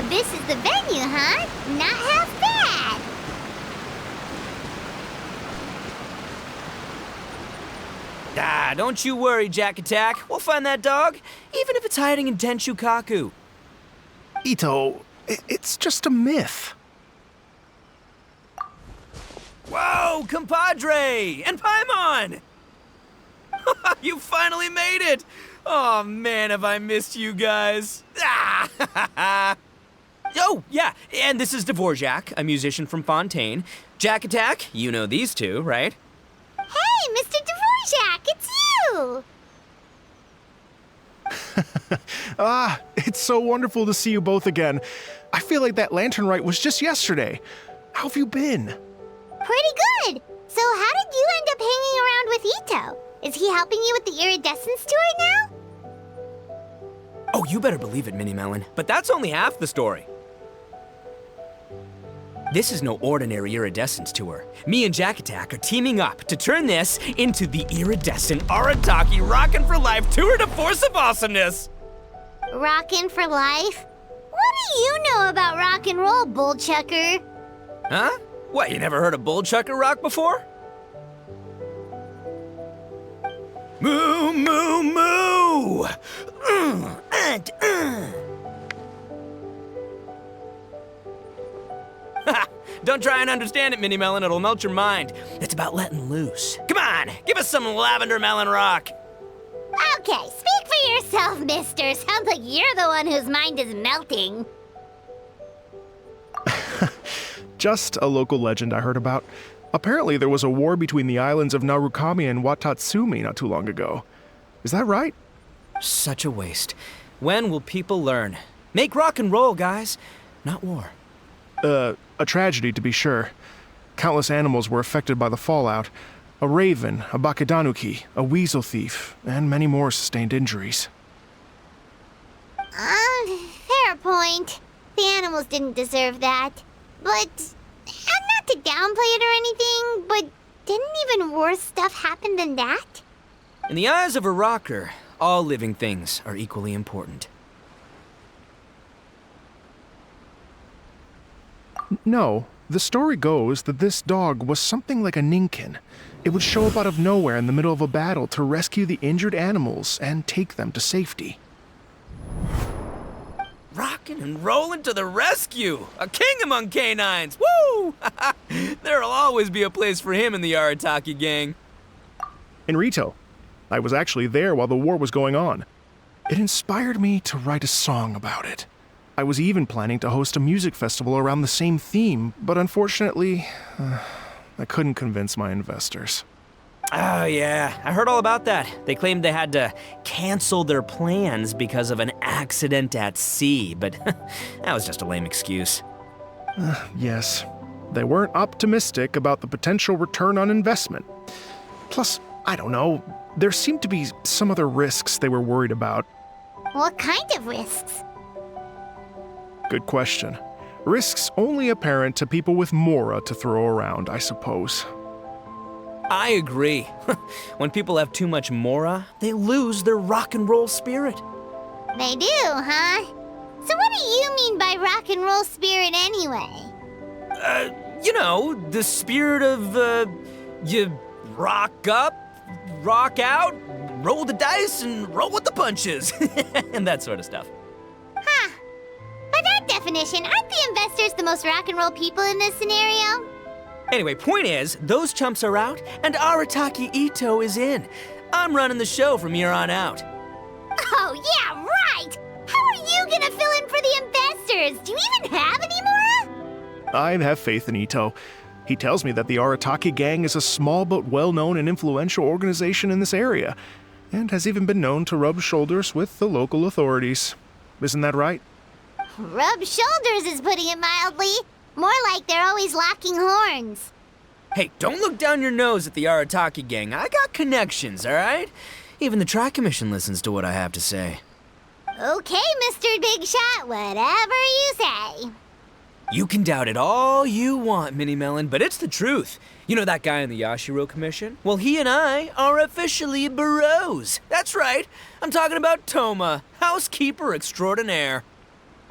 So this is the venue, huh? Not half bad. Ah, don't you worry, Jack Attack. We'll find that dog, even if it's hiding in Tenshukaku. Ito, it's just a myth. Whoa, compadre! And Paimon! You finally made it! Oh man, have I missed you guys. Ah! Oh, yeah, and this is Dvorak, a musician from Fontaine. Jack Attack, you know these two, right? Hey, Mr. Dvorak, it's you! It's so wonderful to see you both again. I feel like that lantern rite was just yesterday. How have you been? Pretty good. So how did you end up hanging around with Ito? Is he helping you with the iridescence tour now? Oh, you better believe it, Minnie Melon. But that's only half the story. This is no ordinary iridescence tour. Me and Jack Attack are teaming up to turn this into the iridescent Arataki Rockin' for Life Tour de Force of Awesomeness! Rockin' for life? What do you know about rock and roll, bullchucker? Huh? What, you never heard a bullchucker rock before? Moo, moo, moo! Don't try and understand it, Minnie Melon. It'll melt your mind. It's about letting loose. Come on, give us some lavender melon rock. Okay, speak for yourself, mister. Sounds like you're the one whose mind is melting. Just a local legend I heard about. Apparently there was a war between the islands of Narukami and Watatsumi not too long ago. Is that right? Such a waste. When will people learn? Make rock and roll, guys, not war. A tragedy to be sure. Countless animals were affected by the fallout. A raven, a bakedanuki, a weasel thief, and many more sustained injuries. Fair point. The animals didn't deserve that. But, not to downplay it or anything, but didn't even worse stuff happen than that? In the eyes of a rocker, all living things are equally important. No, the story goes that this dog was something like a ninkin. It would show up out of nowhere in the middle of a battle to rescue the injured animals and take them to safety. Rockin' and rollin' to the rescue! A king among canines! Woo! There'll always be a place for him in the Arataki gang. In Rito, I was actually there while the war was going on. It inspired me to write a song about it. I was even planning to host a music festival around the same theme, but unfortunately, I couldn't convince my investors. Oh yeah, I heard all about that. They claimed they had to cancel their plans because of an accident at sea, but that was just a lame excuse. Yes, they weren't optimistic about the potential return on investment. Plus, I don't know, there seemed to be some other risks they were worried about. What kind of risks? Good question. Risks only apparent to people with mora to throw around, I suppose. I agree. When people have too much mora, they lose their rock and roll spirit. They do, huh? So what do you mean by rock and roll spirit anyway? You know, the spirit of, you rock up, rock out, roll the dice, and roll with the punches. And that sort of stuff. Huh. By that definition, aren't the investors the most rock and roll people in this scenario? Anyway, point is, those chumps are out, and Arataki Ito is in. I'm running the show from here on out. Oh, yeah, right! How are you gonna fill in for the investors? Do you even have any more? I have faith in Ito. He tells me that the Arataki gang is a small but well-known and influential organization in this area, and has even been known to rub shoulders with the local authorities. Isn't that right? Rub shoulders is putting it mildly. More like they're always locking horns. Hey, don't look down your nose at the Arataki gang. I got connections, all right? Even the Tri-Commission listens to what I have to say. Okay, Mr. Big Shot, whatever you say. You can doubt it all you want, Minnie Melon, but it's the truth. You know that guy in the Yashiro Commission? Well, he and I are officially bros. That's right. I'm talking about Toma, housekeeper extraordinaire.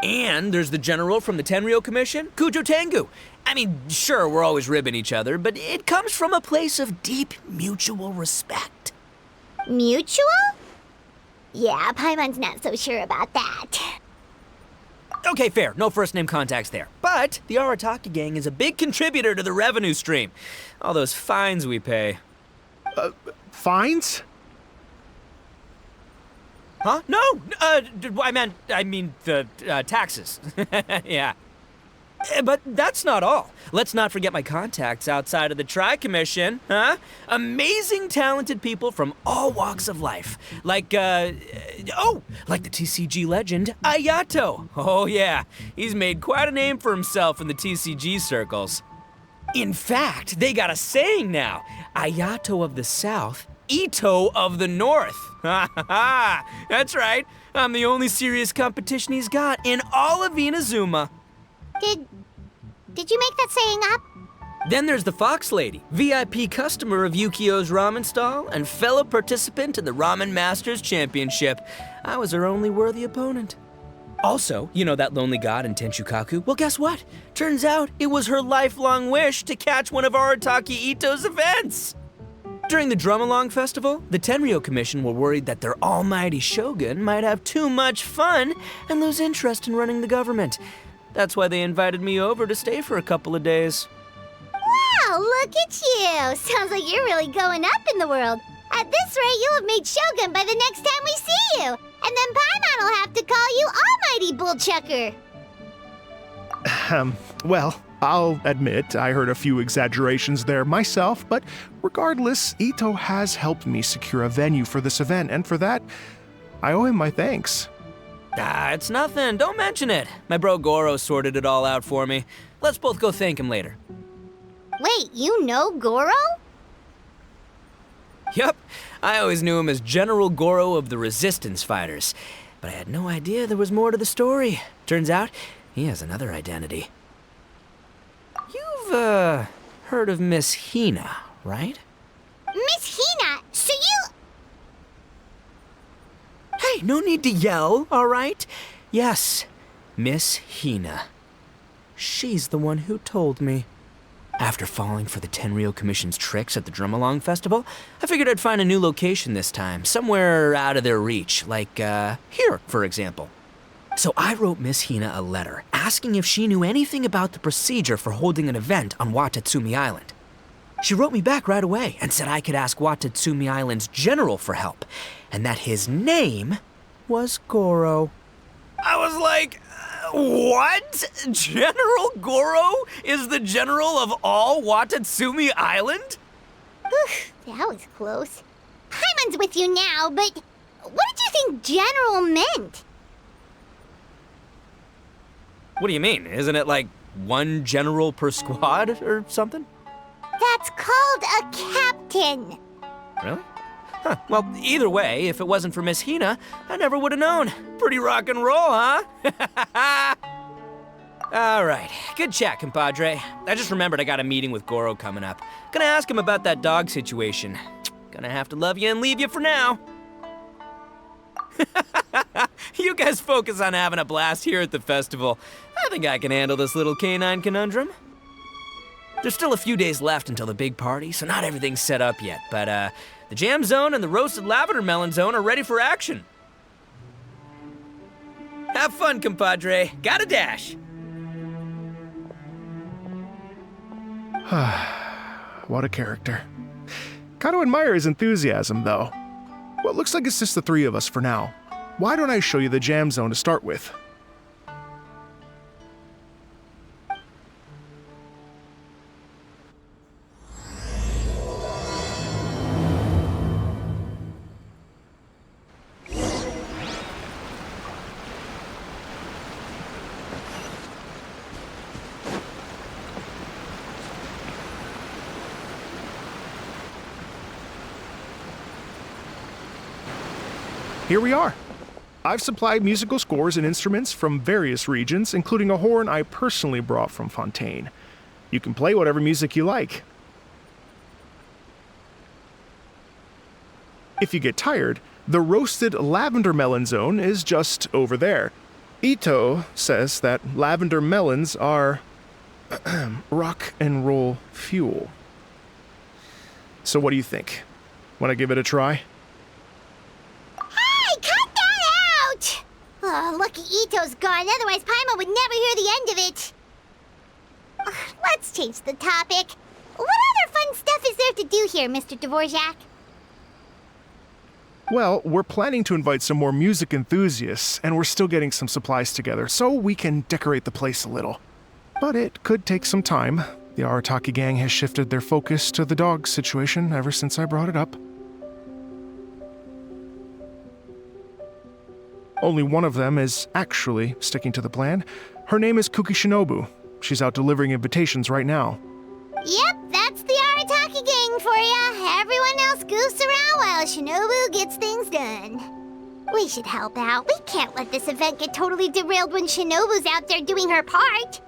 And there's the general from the Tenryo Commission, Kujo Tengu. I mean, sure, we're always ribbing each other, but it comes from a place of deep mutual respect. Mutual? Yeah, Paimon's not so sure about that. Okay, fair. No first-name contacts there. But the Arataki gang is a big contributor to the revenue stream. All those fines we pay. Fines? Huh? No! I mean the taxes. Yeah. But that's not all. Let's not forget my contacts outside of the Tri-Commission, huh? Amazing, talented people from all walks of life. Like the TCG legend, Ayato. Oh yeah, he's made quite a name for himself in the TCG circles. In fact, they got a saying now. Ayato of the South, Ito of the North. Ha ha ha! That's right. I'm the only serious competition he's got in all of Inazuma. Did you make that saying up? Then there's the Fox Lady, VIP customer of Yukio's ramen stall and fellow participant in the Ramen Masters Championship. I was her only worthy opponent. Also, you know that lonely god in Tenshukaku? Well, guess what? Turns out it was her lifelong wish to catch one of Arataki Ito's events. During the Drum-Along Festival, the Tenryo Commission were worried that their almighty shogun might have too much fun and lose interest in running the government. That's why they invited me over to stay for a couple of days. Wow, look at you! Sounds like you're really going up in the world. At this rate, you'll have made Shogun by the next time we see you. And then Paimon will have to call you Almighty Bullchucker. Well, I'll admit I heard a few exaggerations there myself, but regardless, Ito has helped me secure a venue for this event, and for that, I owe him my thanks. It's nothing. Don't mention it. My bro Goro sorted it all out for me. Let's both go thank him later. Wait, you know Goro? Yup. I always knew him as General Goro of the Resistance Fighters. But I had no idea there was more to the story. Turns out, he has another identity. You've, heard of Miss Hina, right? Miss Hina, so you... Hey, no need to yell, all right? Yes, Miss Hina. She's the one who told me. After falling for the Tenryo Commission's tricks at the Drum-Along Festival, I figured I'd find a new location this time, somewhere out of their reach, like, here, for example. So I wrote Miss Hina a letter, asking if she knew anything about the procedure for holding an event on Watatsumi Island. She wrote me back right away and said I could ask Watatsumi Island's general for help, and that his name was Goro. I was like, what? General Goro is the general of all Watatsumi Island? That was close. Paimon's with you now, but what did you think general meant? What do you mean? Isn't it like one general per squad or something? That's called a captain. Really? Huh. Well, either way, if it wasn't for Miss Hina, I never would have known. Pretty rock and roll, huh? All right. Good chat, compadre. I just remembered I got a meeting with Goro coming up. Gonna ask him about that dog situation. Gonna have to love you and leave you for now. You guys focus on having a blast here at the festival. I think I can handle this little canine conundrum. There's still a few days left until the big party, so not everything's set up yet, but the jam zone and the roasted lavender melon zone are ready for action. Have fun, compadre. Gotta dash. What a character. Gotta admire his enthusiasm, though. Well, it looks like it's just the three of us for now. Why don't I show you the jam zone to start with? Here we are. I've supplied musical scores and instruments from various regions, including a horn I personally brought from Fontaine. You can play whatever music you like. If you get tired, the roasted lavender melon zone is just over there. Ito says that lavender melons are rock and roll fuel. So what do you think? Want to give it a try? Hey, cut that out! Oh, lucky Ito's gone, otherwise Paimon would never hear the end of it. Ugh, let's change the topic. What other fun stuff is there to do here, Mr. Dvorak? Well, we're planning to invite some more music enthusiasts, and we're still getting some supplies together, so we can decorate the place a little. But it could take some time. The Arataki gang has shifted their focus to the dog situation ever since I brought it up. Only one of them is actually sticking to the plan. Her name is Kuki Shinobu. She's out delivering invitations right now. Yep, that's the Arataki gang for ya. Everyone else goofs around while Shinobu gets things done. We should help out. We can't let this event get totally derailed when Shinobu's out there doing her part.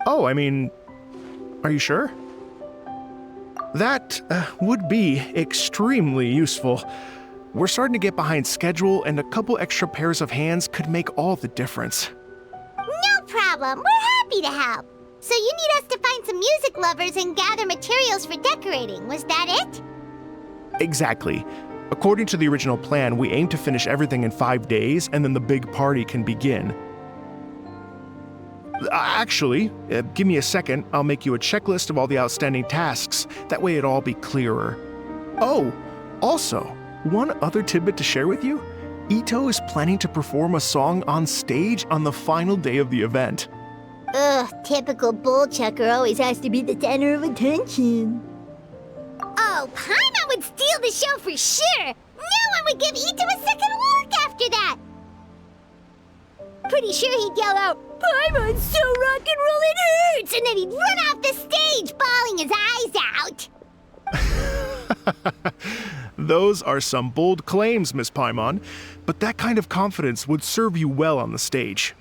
Oh, I mean, are you sure? That would be extremely useful. We're starting to get behind schedule, and a couple extra pairs of hands could make all the difference. No problem. We're happy to help. So you need us to find some music lovers and gather materials for decorating. Was that it? Exactly. According to the original plan, we aim to finish everything in 5 days, and then the big party can begin. Actually, give me a second. I'll make you a checklist of all the outstanding tasks. That way it'll all be clearer. Oh, also, one other tidbit to share with you. Ito is planning to perform a song on stage on the final day of the event. Ugh, typical bull chucker always has to be the center of attention. Oh, Paimon would steal the show for sure! No one would give Ito a second look after that! Pretty sure he'd yell out, "Paimon's so rock and roll it hurts!" And then he'd run off the stage, bawling his eyes out. Those are some bold claims, Miss Paimon, but that kind of confidence would serve you well on the stage.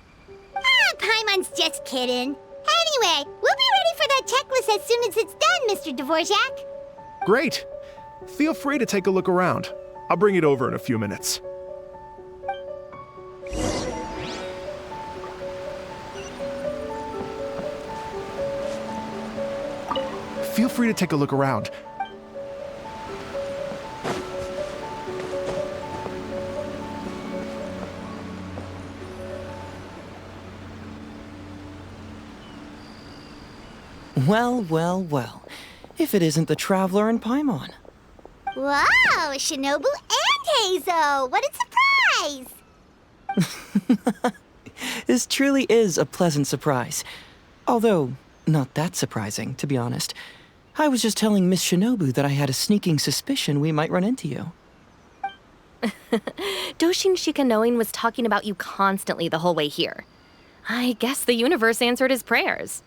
Ah, Paimon's just kidding. Anyway, we'll be ready for that checklist as soon as it's done, Mr. Dvorak. Great. Feel free to take a look around. I'll bring it over in a few minutes. Feel free to take a look around. Well, well, well. If it isn't the Traveler and Paimon. Wow, Shinobu and Heizo! What a surprise! This truly is a pleasant surprise. Although, not that surprising, to be honest. I was just telling Miss Shinobu that I had a sneaking suspicion we might run into you. Doshin Shikanoin was talking about you constantly the whole way here. I guess the universe answered his prayers.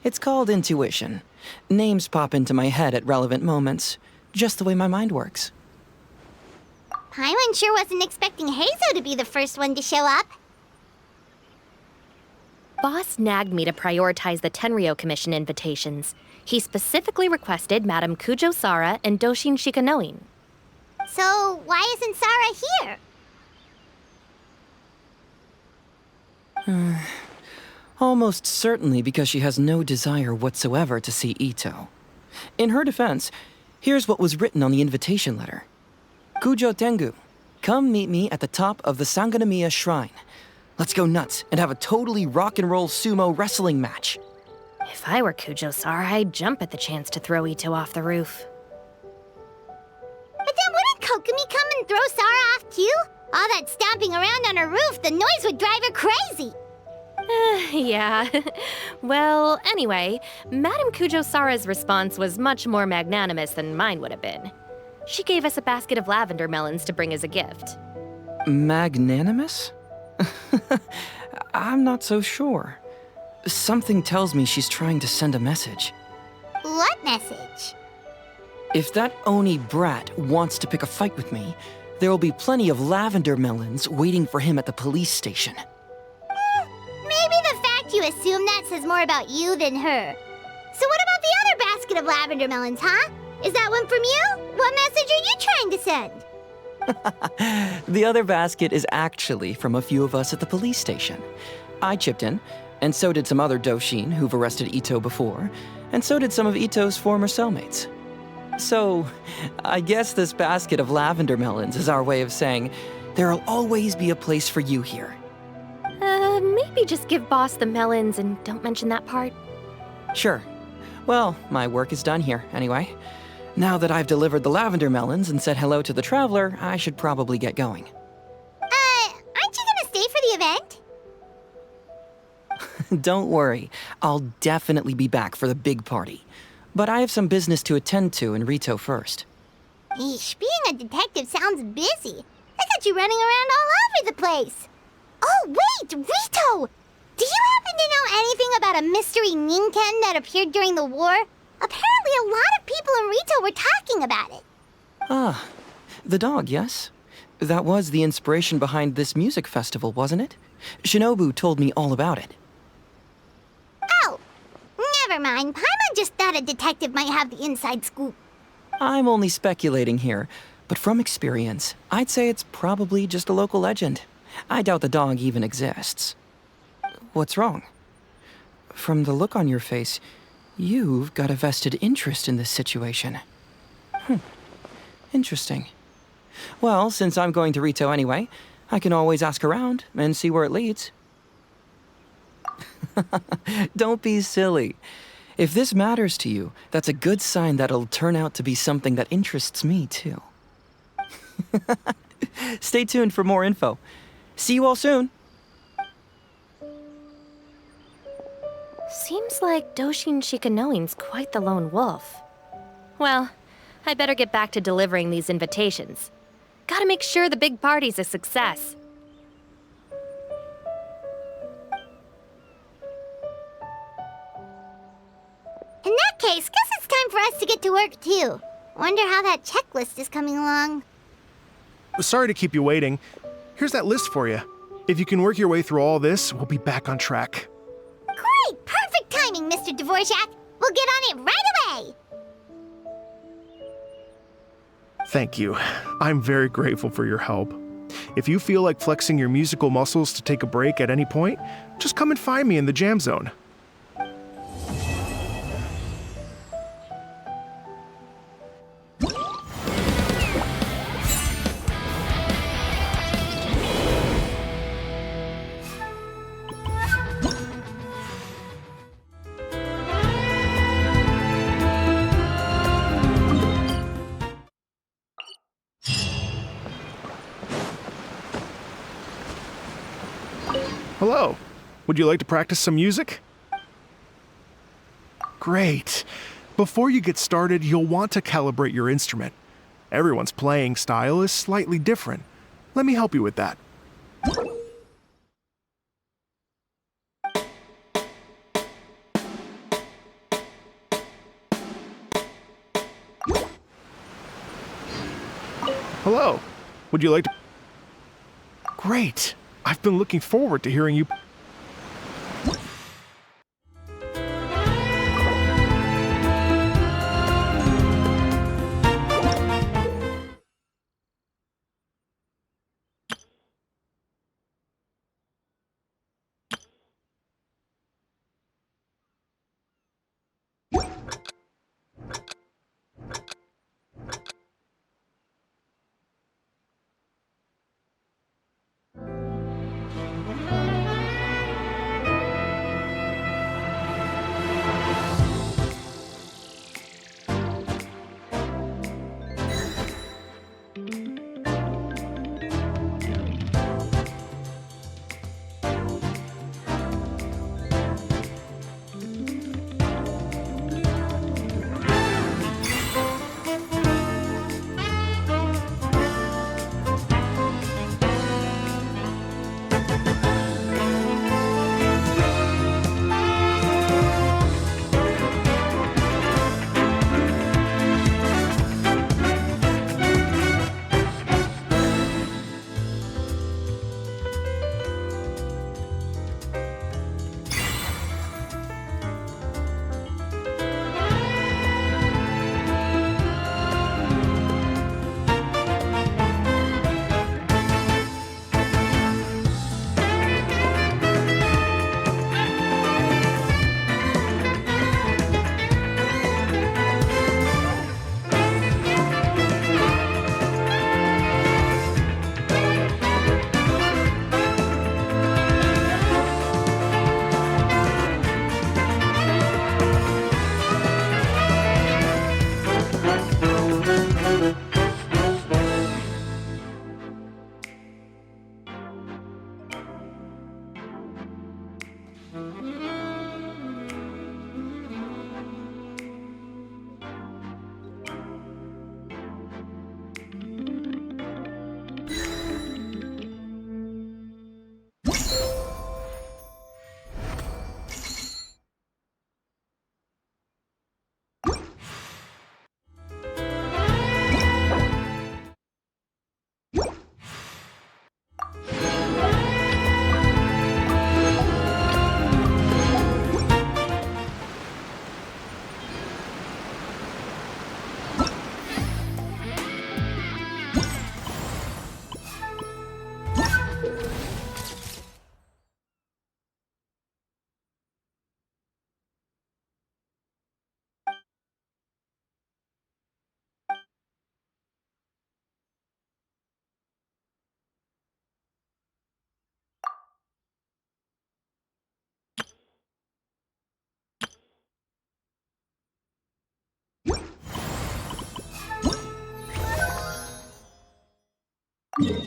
It's called intuition. Names pop into my head at relevant moments, just the way my mind works. Paimon sure wasn't expecting Heizo to be the first one to show up. Boss nagged me to prioritize the Tenryo Commission invitations. He specifically requested Madame Kujo Sara and Doshin Shikanoin. So, why isn't Sara here? Almost certainly because she has no desire whatsoever to see Ito. In her defense, here's what was written on the invitation letter. Kujo Tengu, come meet me at the top of the Sanganamiya Shrine. Let's go nuts and have a totally rock and roll sumo wrestling match. If I were Kujo Sara, I'd jump at the chance to throw Ito off the roof. But then wouldn't Kokumi come and throw Sara off too? All that stomping around on her roof, the noise would drive her crazy. Yeah. Well, anyway, Madame Kujo Sara's response was much more magnanimous than mine would have been. She gave us a basket of lavender melons to bring as a gift. Magnanimous? I'm not so sure. Something tells me she's trying to send a message. What message? If that Oni brat wants to pick a fight with me, there will be plenty of lavender melons waiting for him at the police station. Maybe the fact you assume that says more about you than her. So what about the other basket of lavender melons, huh? Is that one from you? What message are you trying to send? The other basket is actually from a few of us at the police station. I chipped in, and so did some other Doshin who've arrested Ito before, and so did some of Ito's former cellmates. So, I guess this basket of lavender melons is our way of saying, there'll always be a place for you here. Maybe just give Boss the melons and don't mention that part. Sure. Well, my work is done here, anyway. Now that I've delivered the lavender melons and said hello to the traveler, I should probably get going. Aren't you gonna stay for the event? Don't worry, I'll definitely be back for the big party. But I have some business to attend to in Rito first. Eesh, being a detective sounds busy. I got you running around all over the place. Oh, wait, Rito! Do you happen to know anything about a mystery Ninken that appeared during the war? Apparently a lot of people in Rito were talking about it. Ah, the dog, yes? That was the inspiration behind this music festival, wasn't it? Shinobu told me all about it. Oh, never mind. Paimon just thought a detective might have the inside scoop. I'm only speculating here, but from experience, I'd say it's probably just a local legend. I doubt the dog even exists. What's wrong? From the look on your face, you've got a vested interest in this situation. Interesting. Well, since I'm going to Rito anyway, I can always ask around and see where it leads. Don't be silly. If this matters to you, that's a good sign that it'll turn out to be something that interests me, too. Stay tuned for more info. See you all soon. Seems like Doshin Shikanoin's quite the lone wolf. Well, I better get back to delivering these invitations. Gotta make sure the big party's a success. In that case, guess it's time for us to get to work too. Wonder how that checklist is coming along. Sorry to keep you waiting. Here's that list for you. If you can work your way through all this, we'll be back on track. Great! Perfect timing, Mr. Dvorak. We'll get on it right away! Thank you. I'm very grateful for your help. If you feel like flexing your musical muscles to take a break at any point, just come and find me in the jam zone. Hello. Would you like to practice some music? Great. Before you get started, you'll want to calibrate your instrument. Everyone's playing style is slightly different. Let me help you with that. Hello. Would you like to... Great. I've been looking forward to hearing you... Thank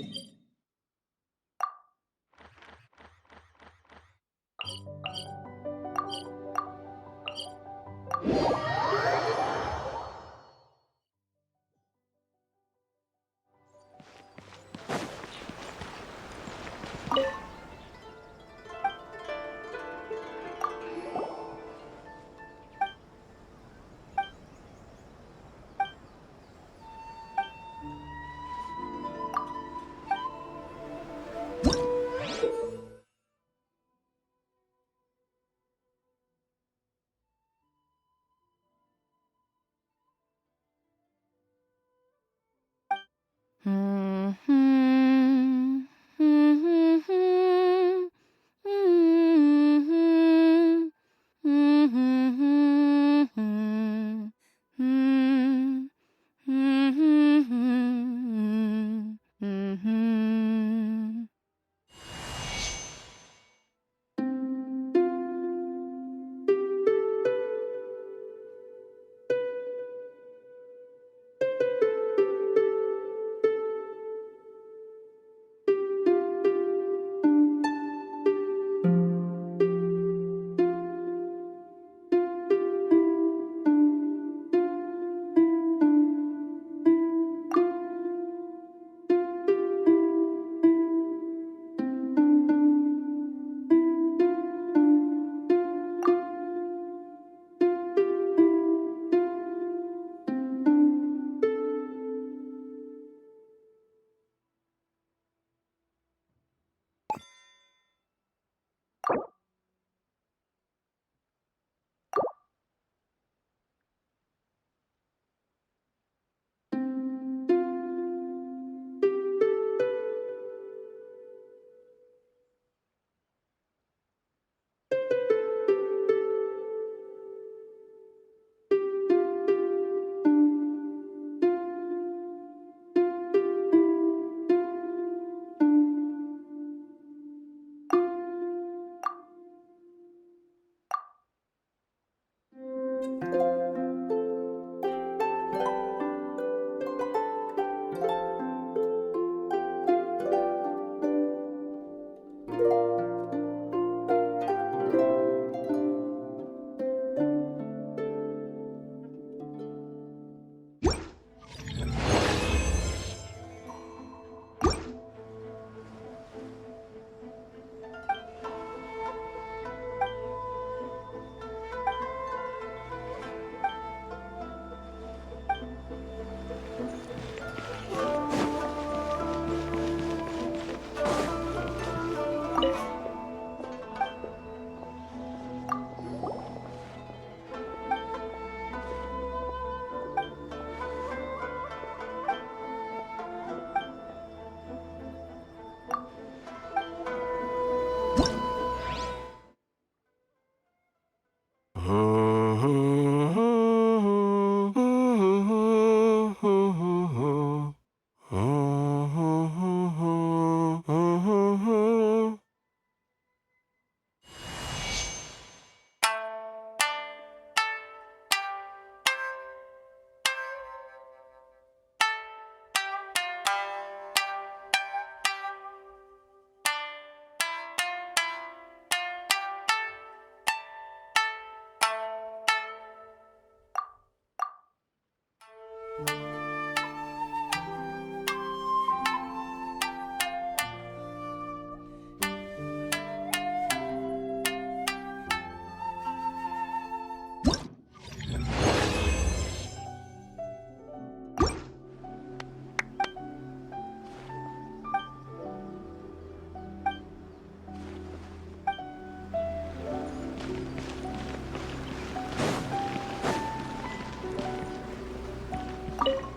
you.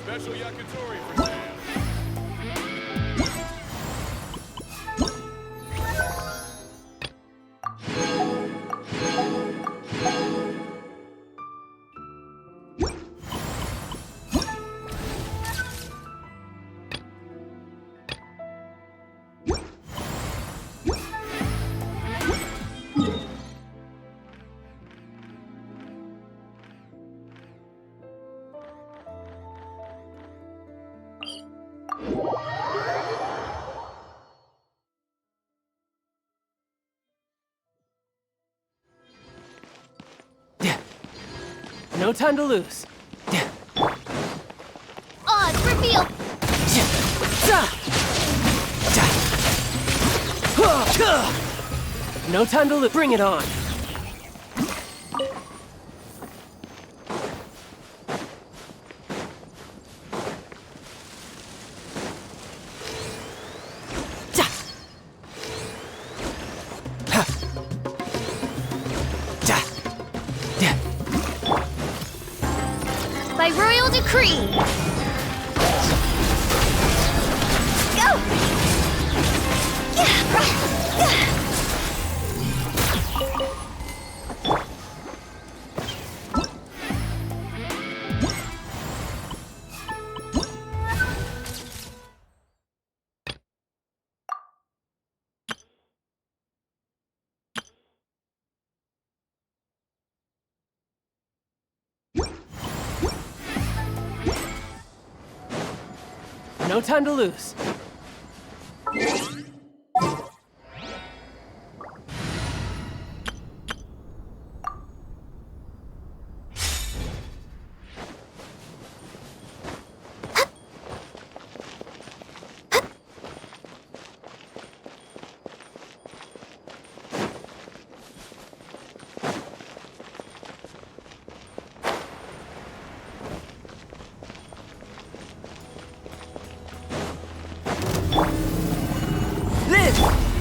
Special yakitori for sale. No time to lose. Odds revealed! No time to lose. Bring it on. By royal decree! Go! No time to lose.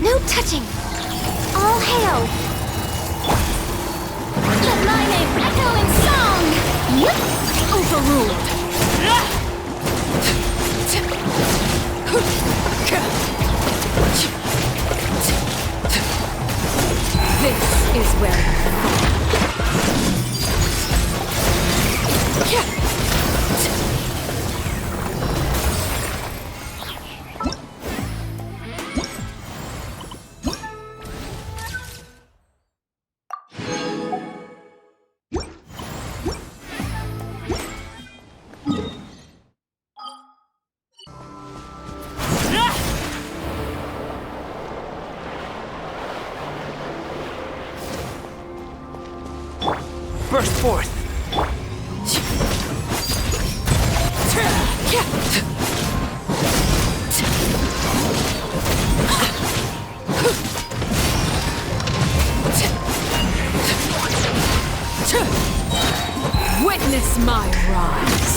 No touching! All hail! Let my name echo in song! Yep! Overruled! This is where Burst forth. Witness my rise.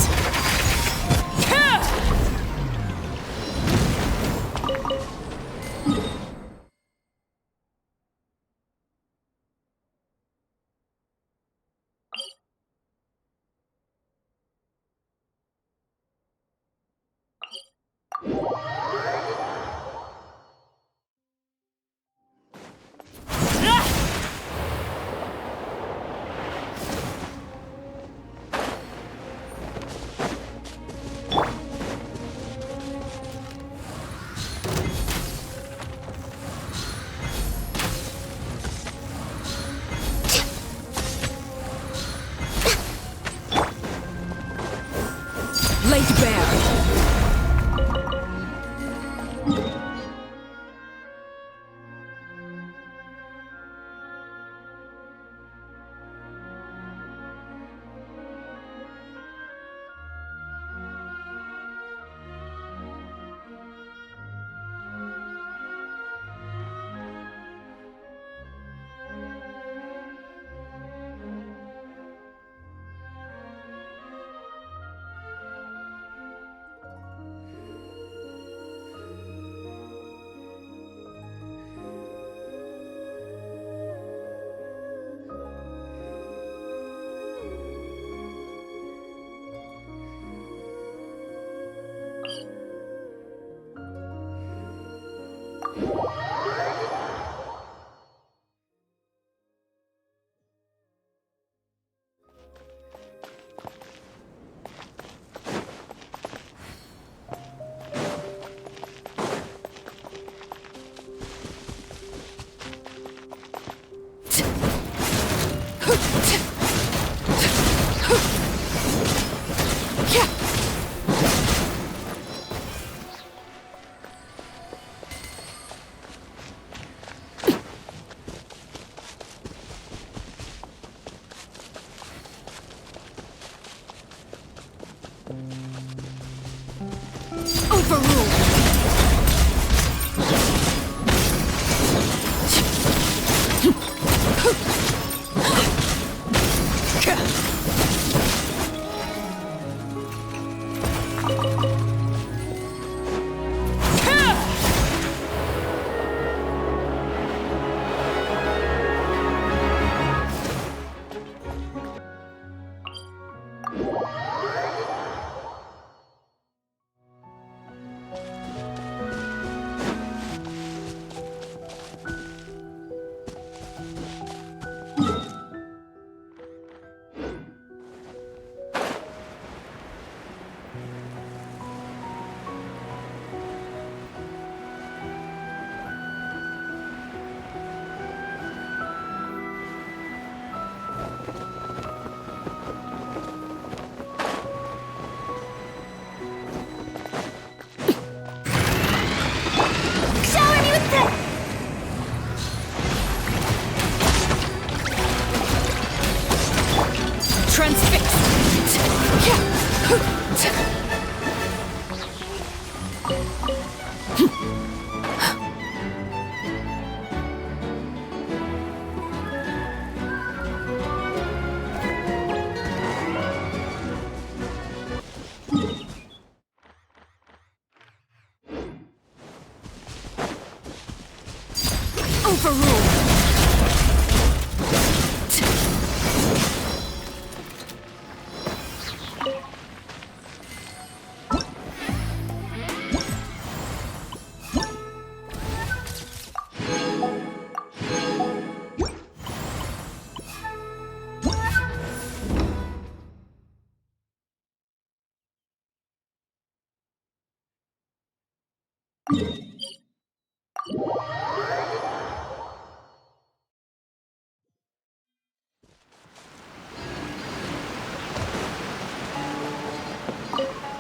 Laid bare.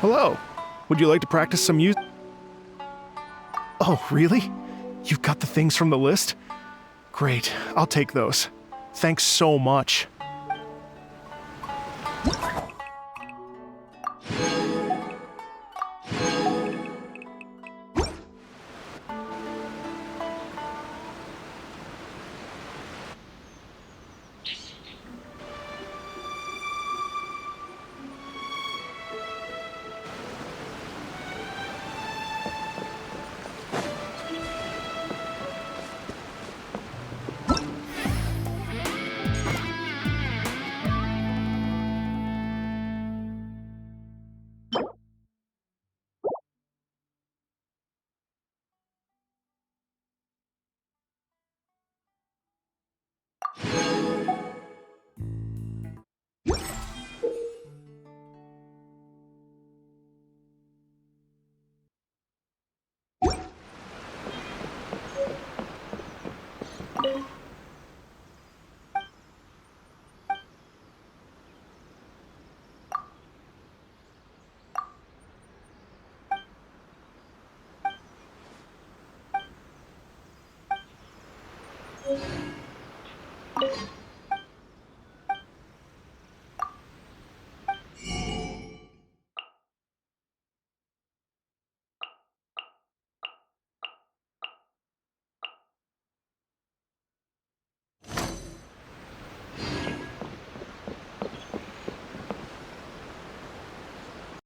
Hello. Would you like to practice some music? Oh, really? You've got the things from the list? Great. I'll take those. Thanks so much.